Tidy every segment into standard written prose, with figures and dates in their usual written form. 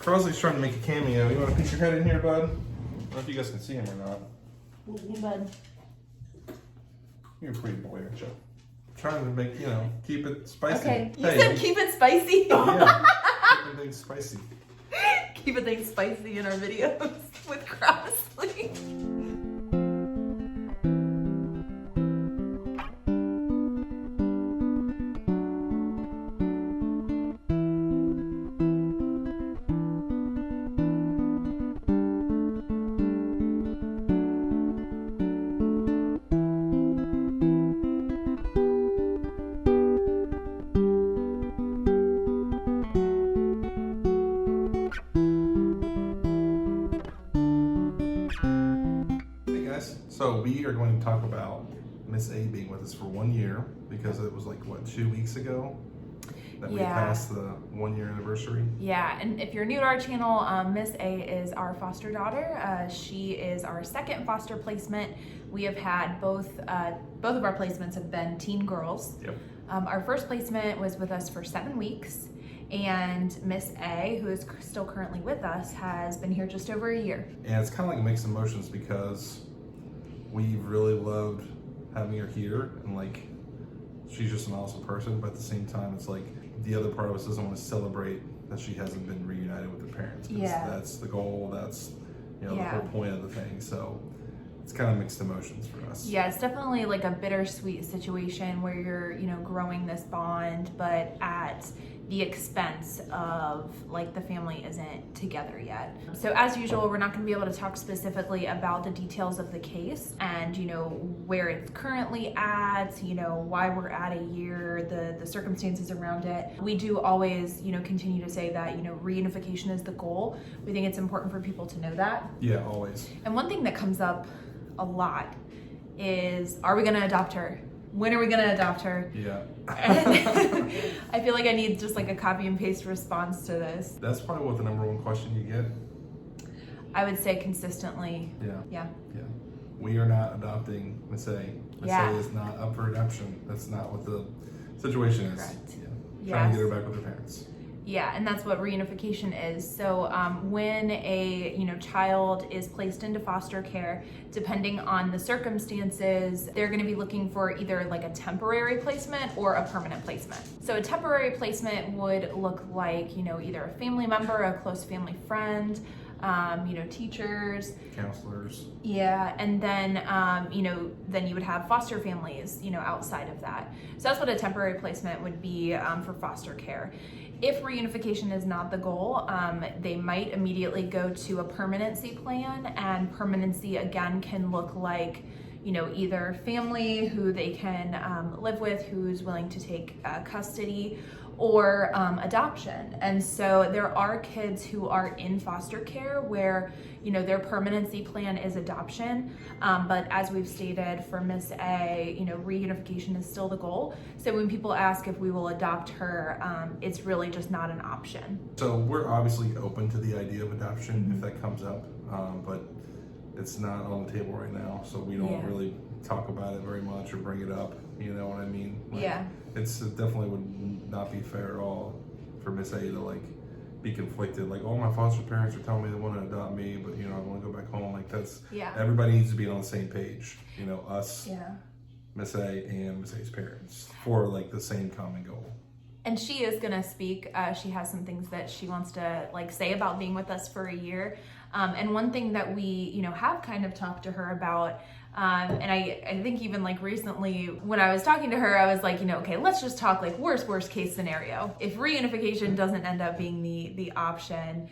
Crosley's trying to make a cameo. You want to peek your head in here, bud? I don't know if you guys can see him or not. Hey, bud. You're a pretty boy, aren't you? Trying to make, keep it spicy. Okay. You said keep it spicy? Yeah. Keep things spicy. Keep things spicy in our videos with Crossley. So we are going to talk about Miss A being with us for 1 year because it was like, what, 2 weeks ago that we passed the 1 year anniversary? Yeah, and if you're new to our channel, Miss A is our foster daughter. She is our second foster placement. We have had both of our placements have been teen girls. Yep. Our first placement was with us for 7 weeks. And Miss A, who is still currently with us, has been here just over a year. And it's kind of like mixed emotions because we really loved having her here, and like she's just an awesome person, but at the same time it's like the other part of us doesn't want to celebrate that she hasn't been reunited with her parents. Yeah. That's the goal, that's the whole point of the thing. So it's kind of mixed emotions for us. Yeah, it's definitely like a bittersweet situation where you're, growing this bond, but at the expense of like the family isn't together yet. So as usual, we're not going to be able to talk specifically about the details of the case and where it's currently at, why we're at a year, the circumstances around it. We do always continue to say that reunification is the goal. We think it's important for people to know that. Yeah, always. And one thing that comes up a lot is, are we going to adopt her? When are we going to adopt her? Yeah. And I feel like I need just like a copy and paste response to this. That's probably what the number one question you get. I would say consistently. Yeah. We are not adopting Miss A. Miss A is not up for adoption. That's not what the situation is. Correct. Yeah. Trying to get her back with her parents. Yeah, and that's what reunification is. So when a child is placed into foster care, depending on the circumstances, they're going to be looking for either like a temporary placement or a permanent placement. So a temporary placement would look like either a family member, a close family friend, teachers, counselors. Yeah, and then then you would have foster families outside of that. So that's what a temporary placement would be for foster care. If reunification is not the goal, they might immediately go to a permanency plan, and permanency again can look like either family who they can live with, who's willing to take custody, or adoption. And so there are kids who are in foster care where their permanency plan is adoption, but as we've stated for Miss A, reunification is still the goal. So when people ask if we will adopt her, it's really just not an option. So we're obviously open to the idea of adoption if that comes up, but it's not on the table right now, so we don't really talk about it very much or bring it up. You know what I mean? It definitely would not be fair at all for Miss A to be conflicted. Like, oh, my foster parents are telling me they want to adopt me, but I want to go back home. Like everybody needs to be on the same page. Us, Miss A, and Miss A's parents for the same common goal. And she is gonna speak. She has some things that she wants to say about being with us for a year. And one thing that we, have kind of talked to her about, and I think even recently when I was talking to her, I was like, okay, let's just talk worst case scenario. If reunification doesn't end up being the option,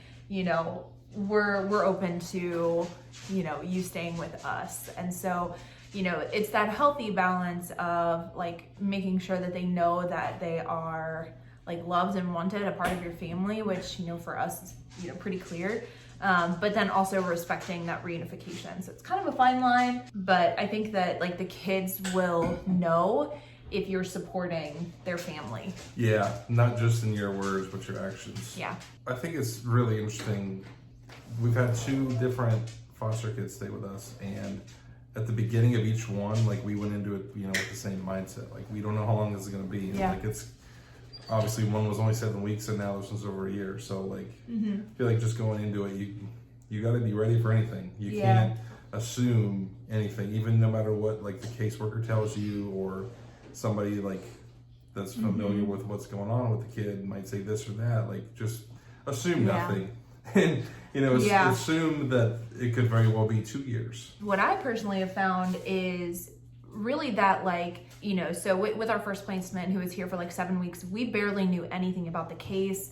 we're open to, you staying with us. And so, it's that healthy balance of making sure that they know that they are loved and wanted, a part of your family, which, for us is, pretty clear. But then also respecting that reunification. So it's kind of a fine line, but I think that the kids will know if you're supporting their family. Yeah, not just in your words, but your actions. Yeah. I think it's really interesting. We've had 2 different foster kids stay with us, and at the beginning of each one, we went into it, with the same mindset. We don't know how long this is going to be. Yeah. obviously one was only 7 weeks and now this one's over a year. So like, I feel like just going into it, you got to be ready for anything. You can't assume anything, even no matter what like the caseworker tells you or somebody like that's familiar with what's going on with the kid might say this or that. Like just assume nothing. And assume that it could very well be 2 years. What I personally have found is really that like, so with our first placement who was here for like 7 weeks, we barely knew anything about the case.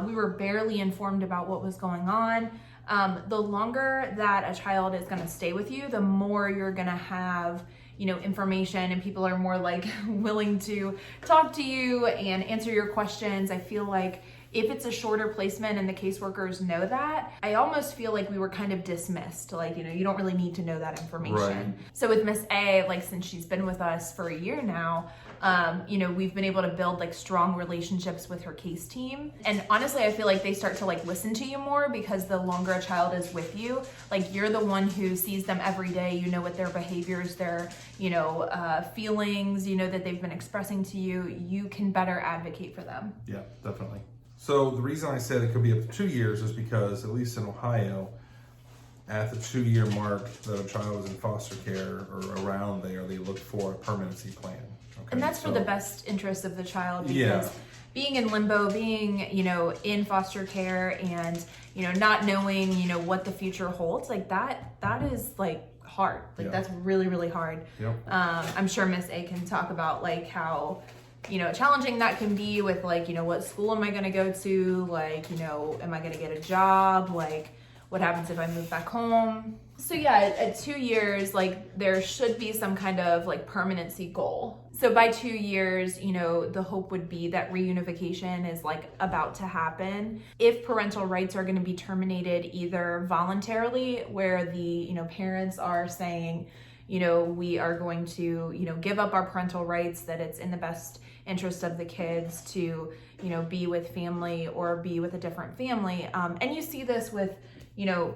We were barely informed about what was going on. The longer that a child is going to stay with you, the more you're going to have, information, and people are more like willing to talk to you and answer your questions. I feel like if it's a shorter placement and the caseworkers know that, I almost feel like we were kind of dismissed. Like, you don't really need to know that information. Right. So with Miss A, like since she's been with us for a year now, we've been able to build like strong relationships with her case team. And honestly, I feel like they start to like listen to you more because the longer a child is with you, like you're the one who sees them every day. You know what their behaviors, their, feelings, that they've been expressing to you. You can better advocate for them. Yeah, definitely. So the reason I said it could be up to 2 years is because, at least in Ohio, at the 2-year mark that a child is in foster care or around there, they look for a permanency plan. Okay? And that's for the best interest of the child, because being in limbo, being, in foster care and, not knowing, what the future holds, like that is like hard. Like that's really, really hard. Yep. I'm sure Miss A can talk about like how challenging that can be with like, what school am I going to go to? Like, am I going to get a job? Like, what happens if I move back home? So yeah, at 2 years, like there should be some kind of like permanency goal. So by 2 years, the hope would be that reunification is like about to happen. If parental rights are going to be terminated either voluntarily, where the, parents are saying, we are going to, give up our parental rights, that it's in the best interest of the kids to, be with family or be with a different family. And you see this with,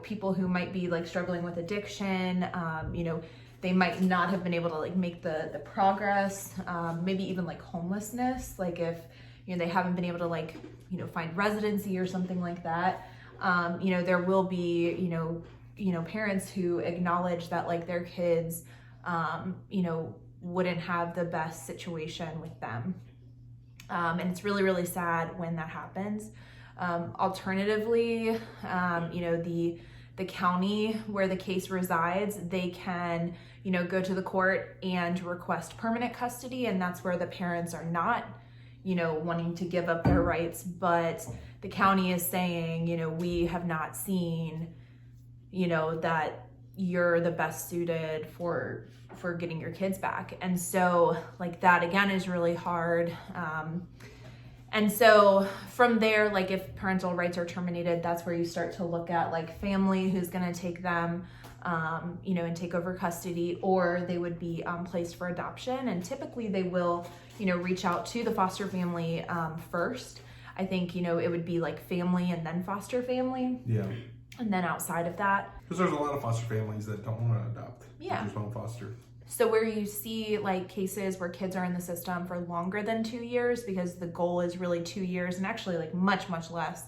people who might be like struggling with addiction, they might not have been able to like make the progress, maybe even like homelessness. Like if, they haven't been able to like, find residency or something like that. There will be, parents who acknowledge that like their kids, wouldn't have the best situation with them. And it's really, really sad when that happens. Alternatively, the county where the case resides, they can, go to the court and request permanent custody. And that's where the parents are not, wanting to give up their rights, but the county is saying, we have not seen, that you're the best suited for getting your kids back. And so like that again is really hard. And so from there, like if parental rights are terminated, that's where you start to look at like family who's going to take them, and take over custody, or they would be placed for adoption. And typically they will, reach out to the foster family first. I think, it would be like family and then foster family. Yeah. And then outside of that, because there's a lot of foster families that don't want to adopt. Yeah. They just want to foster. So where you see like cases where kids are in the system for longer than 2 years, because the goal is really 2 years, and actually like much, much less,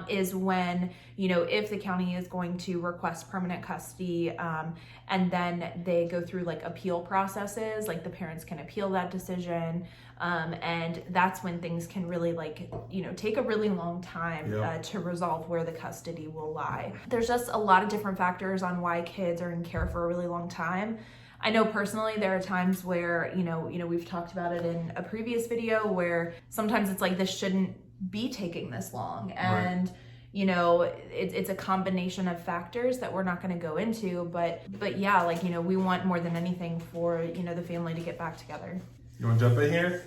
is when, if the county is going to request permanent custody, and then they go through like appeal processes, like the parents can appeal that decision. And that's when things can really like, take a really long time to resolve where the custody will lie. There's just a lot of different factors on why kids are in care for a really long time. I know personally there are times where, we've talked about it in a previous video, where sometimes it's like, this shouldn't be taking this long. And, it's a combination of factors that we're not going to go into, but yeah, like, we want more than anything for, the family to get back together. You want to jump in here?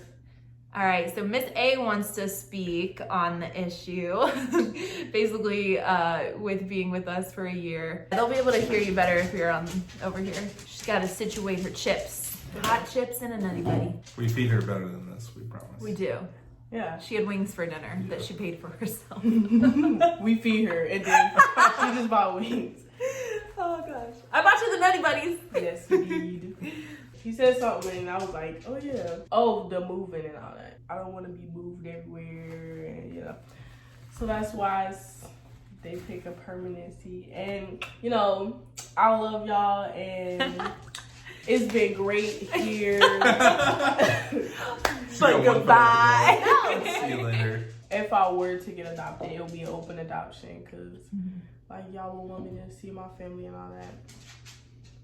All right, so Miss A wants to speak on the issue, basically with being with us for a year. They'll be able to hear you better if you're over here. She's got to situate her chips. Hot chips and a Nutty Buddy. We feed her better than this, we promise. We do. Yeah. She had wings for dinner that she paid for herself. We feed her and then she just bought wings. Oh gosh. I bought you the Nutty Buddies. Yes, you did. he said something and I was like, oh yeah. Oh, the moving and all that. I don't want to be moved everywhere and So that's why they pick a permanency. And, I love y'all and it's been great here. But goodbye. See you later. If I were to get adopted, it'll be an open adoption because y'all will want me to see my family and all that.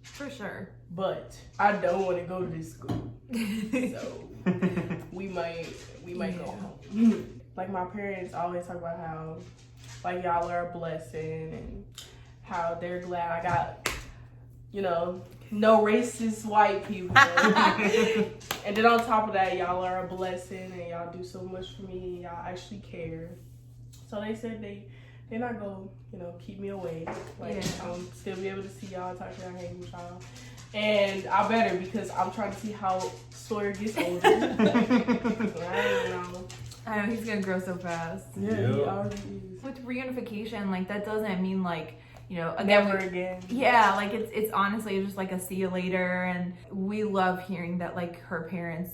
For sure. But I don't want to go to this school. So we might go home. Like my parents always talk about how y'all are a blessing and how they're glad I got, no racist white people. And then on top of that, y'all are a blessing and y'all do so much for me. Y'all actually care. So they said they're not gonna, keep me away. Still be able to see y'all, talk to y'all, hang with y'all. And I better because I'm trying to see how Sawyer gets older. I don't know. I know he's gonna grow so fast. Yeah, he already is. With reunification, that doesn't mean again, never again. Yeah, it's honestly just a see you later, and we love hearing that her parents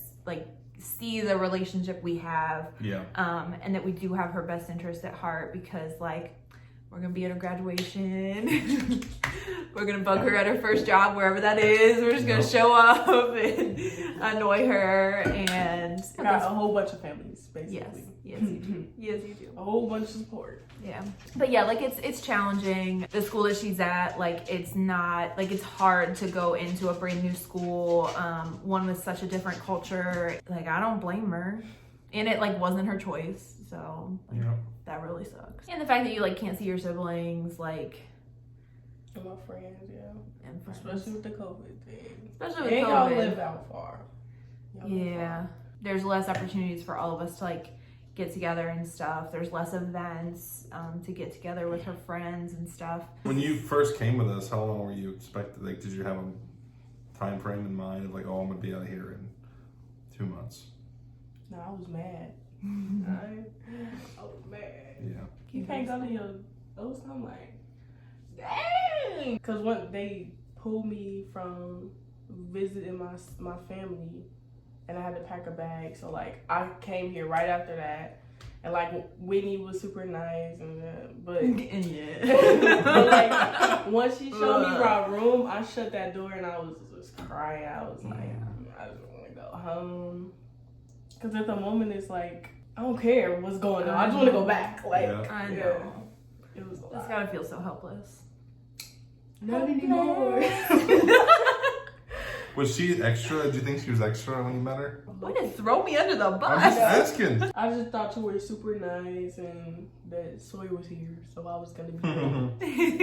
see the relationship we have. Yeah. And that we do have her best interest at heart because we're gonna be at her graduation. We're gonna bug her at her first job, wherever that is. We're just gonna show up and annoy her, and I got a whole bunch of families, basically. Yes, you do. Yes, you do. A whole bunch of support. Yeah, but yeah, it's challenging. The school that she's at, it's not it's hard to go into a brand new school, one with such a different culture. I don't blame her, and it wasn't her choice. So that really sucks. And the fact that you can't see your siblings, and my friends, and friends. Especially with the COVID thing. Especially with COVID. COVID. Y'all live out far. There's less opportunities for all of us to get together and stuff. There's less events to get together with her friends and stuff. When you first came with us, how long were you expected? Did you have a time frame in mind of I'm gonna be out of here in 2 months? No, I was mad. I was mad. Yeah. You can't go to your those. I'm like, dang. Because when they pulled me from visiting my family, and I had to pack a bag. So I came here right after that, and Whitney was super nice, and but once she showed me my room, I shut that door and I was just crying. I was I just want to go home. Because at the moment it's I don't care what's going on. I just want to go back. I know. It was a lot. That's gotta feel so helpless. Not anymore. Was she extra? Did you think she was extra when you met her? Way to throw me under the bus. I'm just asking. I just thought you were super nice and that Sawyer was here, so I was gonna be there.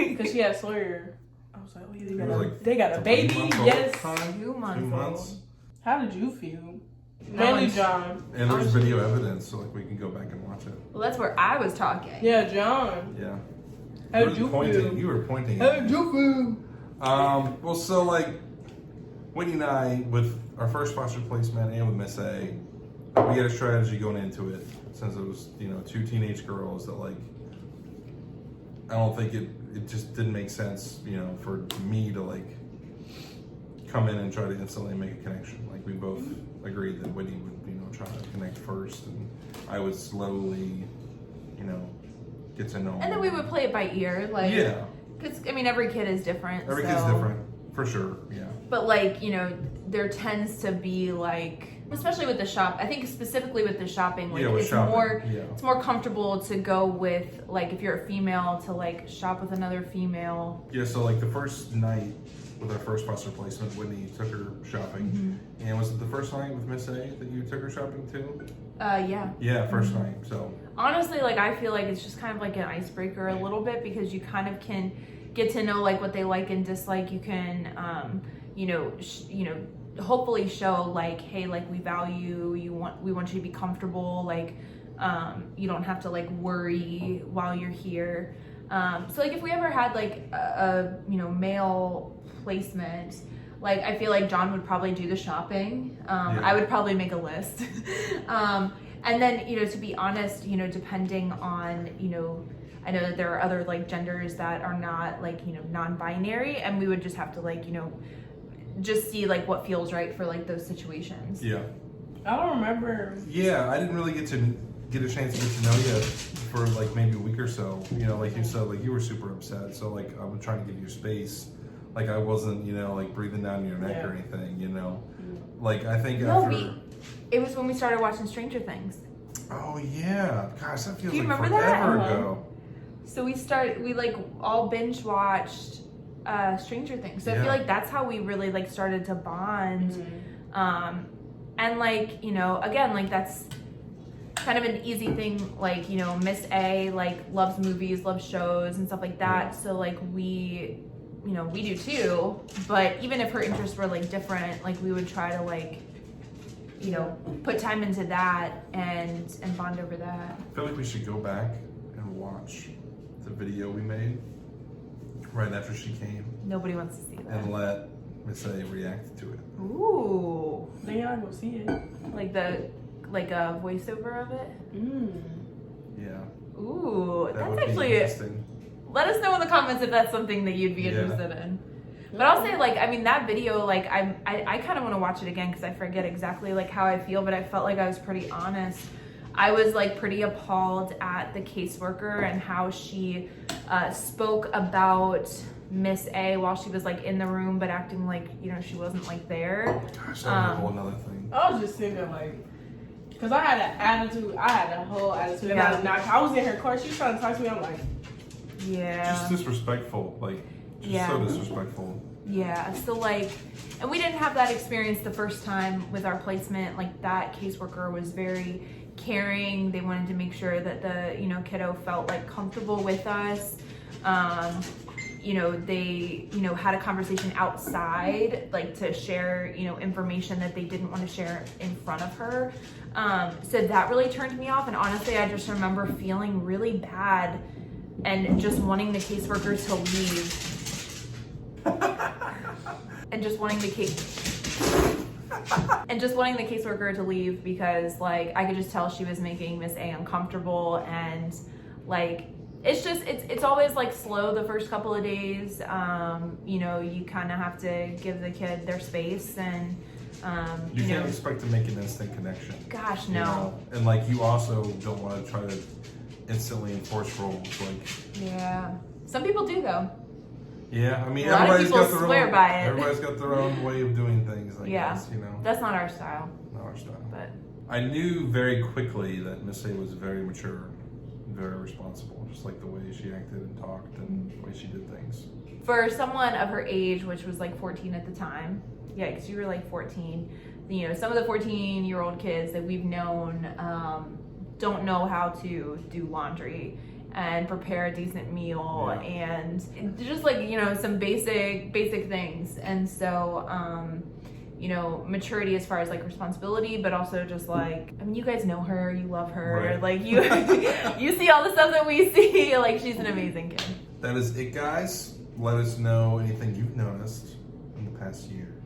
Because she had Sawyer. I was like, oh yeah, they got a baby. Yes. 2 months old. How did you feel? Mainly John. And there's video evidence, so we can go back and watch it. Well, that's where I was talking. Yeah, John. Yeah. How did you feel? You were pointing. How did you feel? Well, so Whitney and I, with our first foster placement and with Miss A, we had a strategy going into it since it was 2 teenage girls that I don't think it just didn't make sense for me to come in and try to instantly make a connection. We both agreed that Whitney would try to connect first, and I would slowly get to know. And then we would play it by ear, because every kid is different. Every kid's different, for sure. Yeah. But there tends to be especially with the shop. I think specifically with the shopping, it's more comfortable to go with if you're a female to shop with another female. Yeah. So the first night with our first foster placement, Whitney took her shopping, and was it the first night with Miss A that you took her shopping too? Yeah. Yeah, first night. So honestly, I feel it's just kind of an icebreaker a little bit because you kind of can get to know what they like and dislike. You can hopefully show hey, we value you, we want you to be comfortable, you don't have to worry while you're here. So if we ever had a male placement, I feel John would probably do the shopping. I would probably make a list. And then to be honest, depending on I know that there are other genders that are not non-binary, and we would just have to just see like what feels right for like those situations. Yeah. I don't remember. Yeah, I didn't really get a chance to get to know you for like maybe a week or so. You know, like you said, like you were super upset. So like I was trying to give you space. Like I wasn't, you know, like breathing down your neck or anything. You know, like I think it was when we started watching Stranger Things. Oh yeah, gosh, that feels Do you like remember forever that? ago. So we like all binge watched Stranger Things. So I feel like that's how we really like started to bond. And like, you know, again, like that's kind of an easy thing. Like, you know, Miss A like loves movies, loves shows and stuff like that. So like we, you know, we do too. But even if her interests were like different, like we would try to like, you know, put time into that and bond over that. I feel like we should go back and watch the video we made right after she came. Nobody wants to see that. And let Miss A react to it. Ooh. Then y'all go see it. Like a voiceover of it? Yeah. Ooh, That that's would be actually interesting. Let us know in the comments if that's something that you'd be interested in. But I'll say, like, I mean, that video, like, I kind of want to watch it again because I forget exactly, like, how I feel, but I felt like I was pretty honest. I was, like, pretty appalled at the caseworker and how she spoke about Miss A while she was, like, in the room, but acting like, you know, she wasn't, like, there. Gosh, that was a whole nother thing. I was just thinking, like, because I had an attitude. I had a whole attitude. And I was in her car. She was trying to talk to me. I'm like, yeah. Just disrespectful. Like, just so disrespectful. Yeah, so like, and we didn't have that experience the first time with our placement. Like that caseworker was very caring. They wanted to make sure that the, you know, kiddo felt like comfortable with us. You know, they, you know, had a conversation outside, like to share, you know, information that they didn't want to share in front of her. So that really turned me off. And honestly, I just remember feeling really bad and just wanting the caseworker to leave. And just wanting the caseworker to leave because like I could just tell she was making Miss A uncomfortable, and like it's just it's always like slow the first couple of days. You know, you kind of have to give the kid their space, and you can't expect to make an instant connection. Gosh, no. You know? And like you also don't want to try to instantly enforce roles. Like, yeah, some people do though. Yeah, I mean, everybody's got their own way of doing things. I guess, you know. That's not our style. Not our style. But I knew very quickly that Miss A was very mature, very responsible, just like the way she acted and talked and the way she did things. For someone of her age, which was like 14 at the time, yeah, because you were like 14. You know, some of the 14-year-old kids that we've known don't know how to do laundry and prepare a decent meal and just like, you know, some basic things. And so, you know, maturity as far as like responsibility, but also just like, I mean, you guys know her, you love her, like you, you see all the stuff that we see, like she's an amazing kid. That is it, guys. Let us know anything you've noticed in the past year.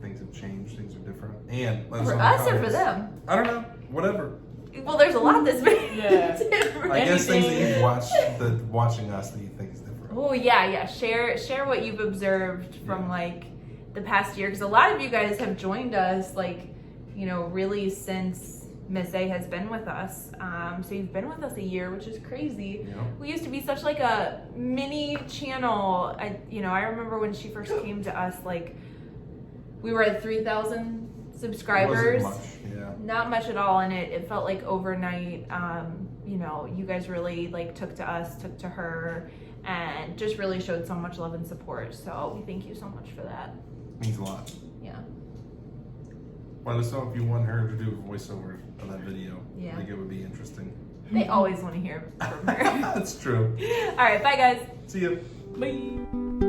Things have changed, things are different. And let us know for us or for them? I don't know, whatever. Well, there's a lot that's been different. I guess things that you've watched, watching us that you think is different. Oh yeah. Share what you've observed from like the past year, because a lot of you guys have joined us, like, you know, really since Miss A has been with us. So you've been with us a year, which is crazy. Yeah. We used to be such like a mini channel. I remember when she first came to us, like we were at 3,000 subscribers. Wasn't much, yeah. Not much at all, and it felt like overnight. You know, you guys really like took to us, took to her, and just really showed so much love and support. So we thank you so much for that. Means a lot. Yeah. Let us know if you want her to do a voiceover of that video. Yeah. I think it would be interesting. They always want to hear from her. That's true. All right, bye guys. See you. bye.